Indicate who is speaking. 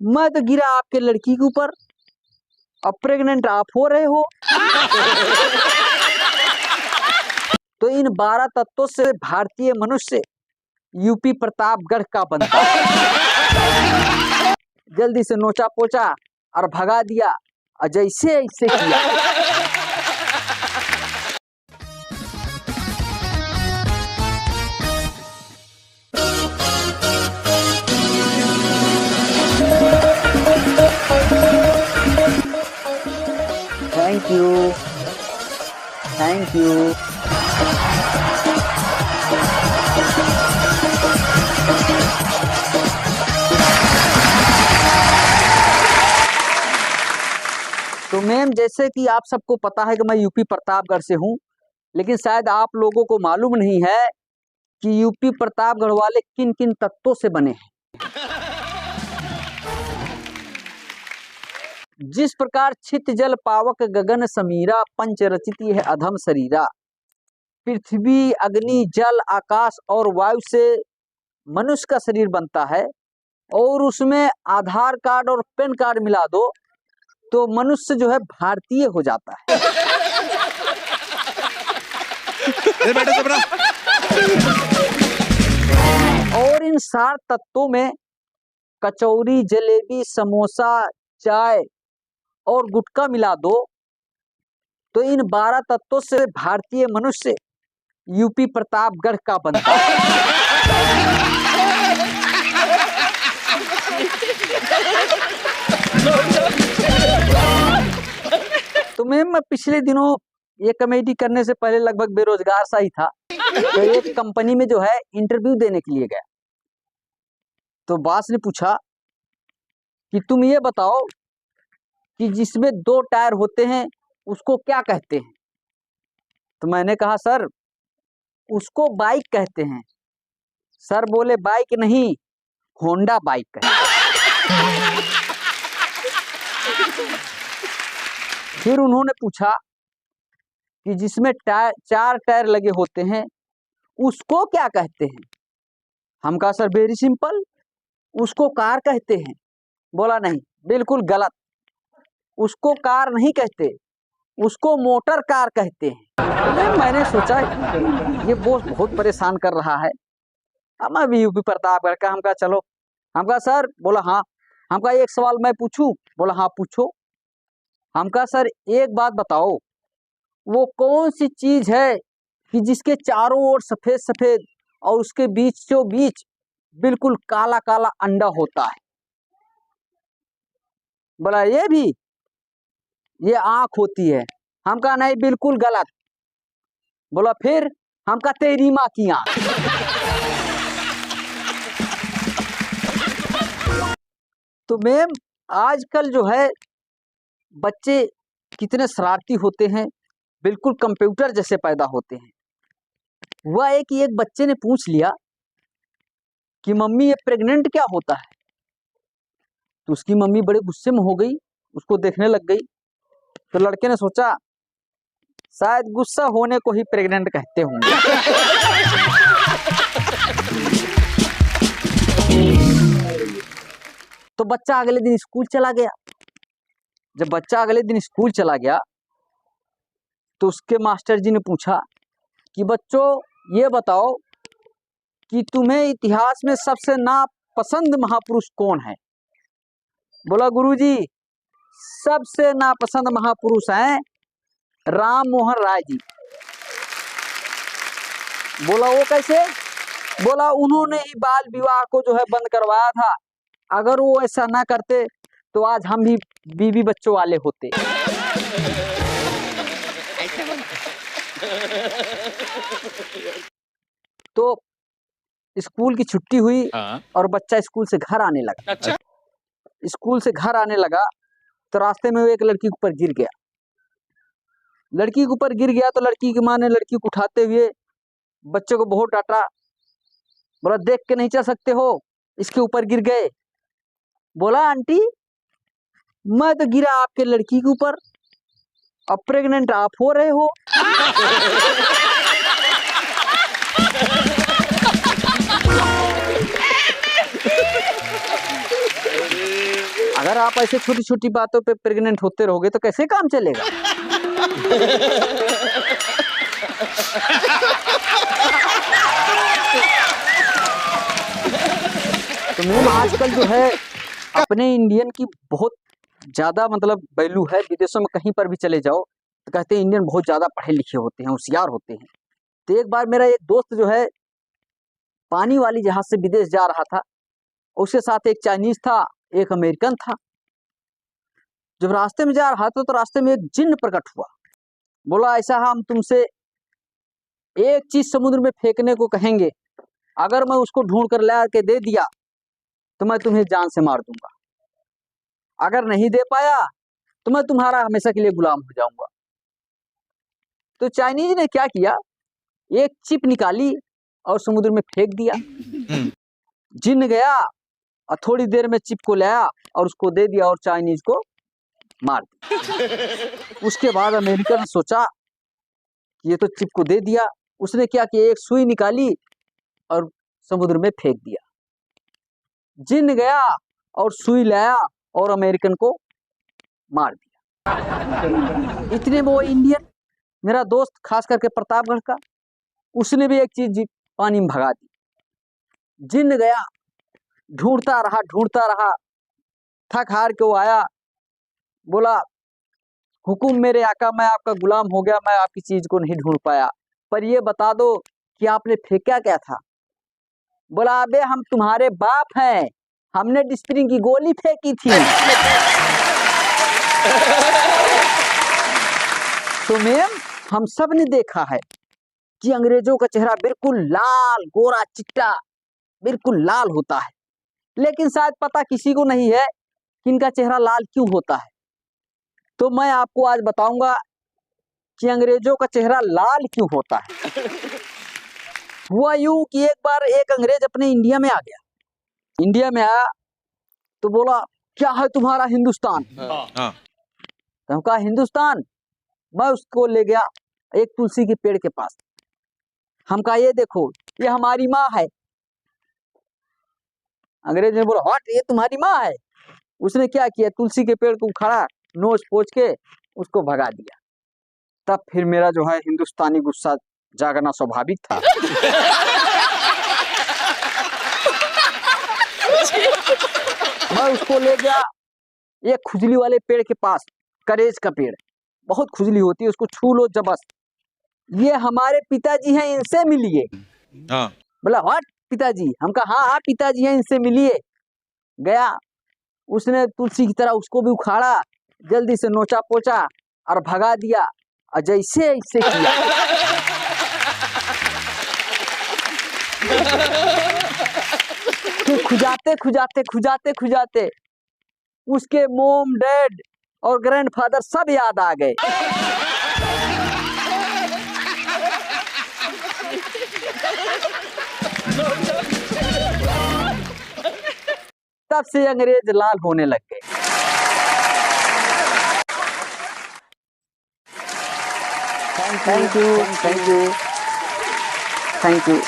Speaker 1: मैं तो गिरा आपके लड़की के ऊपर, अब प्रेग्नेंट आप हो रहे हो। तो इन 12 तत्वों से भारतीय मनुष्य यूपी प्रतापगढ़ का बनता है। जल्दी से नोचा पोचा और भगा दिया और जैसे ऐसे किया। Thank you, thank you. तो मैम, जैसे कि आप सबको पता है कि मैं यूपी प्रतापगढ़ से हूँ, लेकिन शायद आप लोगों को मालूम नहीं है कि यूपी प्रतापगढ़ वाले किन किन तत्वों से बने हैं। जिस प्रकार छित जल पावक गगन समीरा, पंच रचित है अधम शरीरा। पृथ्वी, अग्नि, जल, आकाश और वायु से मनुष्य का शरीर बनता है, और उसमें आधार कार्ड और पैन कार्ड मिला दो तो मनुष्य जो है भारतीय हो जाता है। और इन 7 तत्वों में कचौरी, जलेबी, समोसा, चाय और गुटखा मिला दो तो इन 12 तत्वों से भारतीय मनुष्य यूपी प्रतापगढ़ का बनता है। तो मैं पिछले दिनों ये कॉमेडी करने से पहले लगभग बेरोजगार सा ही था। तो एक कंपनी में जो है इंटरव्यू देने के लिए गया। तो बॉस ने पूछा कि तुम ये बताओ कि जिसमें 2 टायर होते हैं उसको क्या कहते हैं। तो मैंने कहा सर उसको बाइक कहते हैं। सर बोले बाइक नहीं, होंडा बाइक कहते हैं। फिर उन्होंने पूछा कि जिसमें 4 टायर लगे होते हैं उसको क्या कहते हैं। हम कहा सर वेरी सिंपल, उसको कार कहते हैं। बोला नहीं, बिल्कुल गलत, उसको कार नहीं कहते, उसको मोटर कार कहते हैं। मैंने सोचा ये बॉस बहुत परेशान कर रहा है। अब मैं भी यूपी प्रतापगढ़ का। हम कहा चलो। हम कहा सर। बोला हाँ। हम कहा एक सवाल मैं पूछूं। बोला हाँ पूछो। हम कहा सर एक बात बताओ, वो कौन सी चीज है कि जिसके चारों ओर सफेद सफेद और उसके बीचों बीच बिल्कुल काला काला अंडा होता है। बोला ये भी, ये आंख होती है। हम कहा नहीं, बिल्कुल गलत। बोला फिर। हम कहा तेरी माँ की आंख। तो मैम आजकल जो है बच्चे कितने शरारती होते हैं, बिल्कुल कंप्यूटर जैसे पैदा होते हैं। हुआ है कि एक बच्चे ने पूछ लिया कि मम्मी ये प्रेग्नेंट क्या होता है। तो उसकी मम्मी बड़े गुस्से में हो गई, उसको देखने लग गई। तो लड़के ने सोचा शायद गुस्सा होने को ही प्रेग्नेंट कहते होंगे। तो बच्चा अगले दिन स्कूल चला गया। जब बच्चा अगले दिन स्कूल चला गया तो उसके मास्टर जी ने पूछा कि बच्चों ये बताओ कि तुम्हें इतिहास में सबसे नापसंद महापुरुष कौन है। बोला गुरुजी सबसे नापसंद महापुरुष हैं राम मोहन राय जी। बोला वो कैसे। बोला उन्होंने ही बाल विवाह को जो है बंद करवाया था। अगर वो ऐसा ना करते तो आज हम भी बीवी बच्चों वाले होते। तो स्कूल की छुट्टी हुई और बच्चा स्कूल से घर आने लगा। अच्छा। स्कूल से घर आने लगा तो रास्ते में वो एक लड़की के ऊपर गिर गया। लड़की के ऊपर गिर गया तो लड़की की माँ ने लड़की को उठाते हुए बच्चे को बहुत डांटा। बोला देख के नहीं चल सकते हो, इसके ऊपर गिर गए। बोला आंटी मैं तो गिरा आपके लड़की के ऊपर, अब प्रेग्नेंट आप हो रहे हो। अगर आप ऐसे छोटी छोटी बातों पे प्रेग्नेंट होते रहोगे तो कैसे काम चलेगा? तो मैम आजकल जो है अपने इंडियन की बहुत ज्यादा मतलब वैल्यू है। विदेशों में कहीं पर भी चले जाओ तो कहते हैं इंडियन बहुत ज्यादा पढ़े लिखे होते हैं, होशियार होते हैं। तो एक बार मेरा एक दोस्त जो है पानी वाली जहाज से विदेश जा रहा था, उसके साथ एक चाइनीज था, एक अमेरिकन था। जब रास्ते में जा रहा था तो रास्ते में एक जिन्न प्रकट हुआ। बोला ऐसा हम तुमसे एक चीज समुद्र में फेंकने को कहेंगे, अगर मैं उसको ढूंढ कर ला के दे दिया तो मैं तुम्हें जान से मार दूंगा, अगर नहीं दे पाया तो मैं तुम्हारा हमेशा के लिए गुलाम हो जाऊंगा। तो चाइनीज ने क्या किया, एक चिप निकाली और समुद्र में फेंक दिया। जिन्न गया और थोड़ी देर में चिप को लाया और उसको दे दिया और चाइनीज को मार दिया। उसके बाद अमेरिका ने सोचा कि ये तो चिप को दे दिया। उसने क्या किया, एक सुई निकाली और समुद्र में फेंक दिया। जिन्न गया और सुई लाया और अमेरिकन को मार दिया। इतने में वो इंडियन मेरा दोस्त खास करके प्रतापगढ़ का, उसने भी एक चीज पानी में भगा दी। जिन्न गया, ढूंढता रहा, थक हार के वो आया, बोला हुकुम मेरे आका, मैं आपका गुलाम हो गया, मैं आपकी चीज को नहीं ढूंढ पाया, पर ये बता दो कि आपने फेंका क्या था? बोला अबे हम तुम्हारे बाप हैं, हमने डिस्प्रिन की गोली फेंकी थी। तो मैम हम सब ने देखा है कि अंग्रेजों का चेहरा बिल्कुल लाल गोरा चिट्टा बिल्कुल लाल होता है, लेकिन शायद पता किसी को नहीं है कि इनका चेहरा लाल क्यों होता है। तो मैं आपको आज बताऊंगा कि अंग्रेजों का चेहरा लाल क्यों होता है। हुआ यूं कि एक बार एक अंग्रेज अपने इंडिया में आ गया। इंडिया में आया तो बोला क्या है तुम्हारा हिंदुस्तान? तो हम कहा हिंदुस्तान। मैं उसको ले गया एक तुलसी के पेड़ के पास। हम कहा ये देखो ये हमारी माँ है। अंग्रेज ने बोला हट ये तुम्हारी माँ है। उसने क्या किया, तुलसी के पेड़ को उखाड़ा, नोच पोच के उसको भगा दिया। तब फिर मेरा जो है हिंदुस्तानी गुस्सा जागना स्वाभाविक था। मैं उसको ले गया एक खुजली वाले पेड़ के पास, करेज का पेड़, बहुत खुजली होती है, उसको छू लो जबस। ये हमारे पिताजी हैं, इनसे मिलिए। बोला व्हाट पिताजी? हम कहा हाँ हाँ पिताजी हैं, इनसे मिलिए। गया, उसने तुलसी की तरह उसको भी उखाड़ा, जल्दी से नोचा पोचा और भगा दिया। और जैसे ऐसे किया खुजाते उसके मोम डैड और ग्रैंडफादर सब याद आ गए। तब से अंग्रेज लाल होने लग गए। Thank you.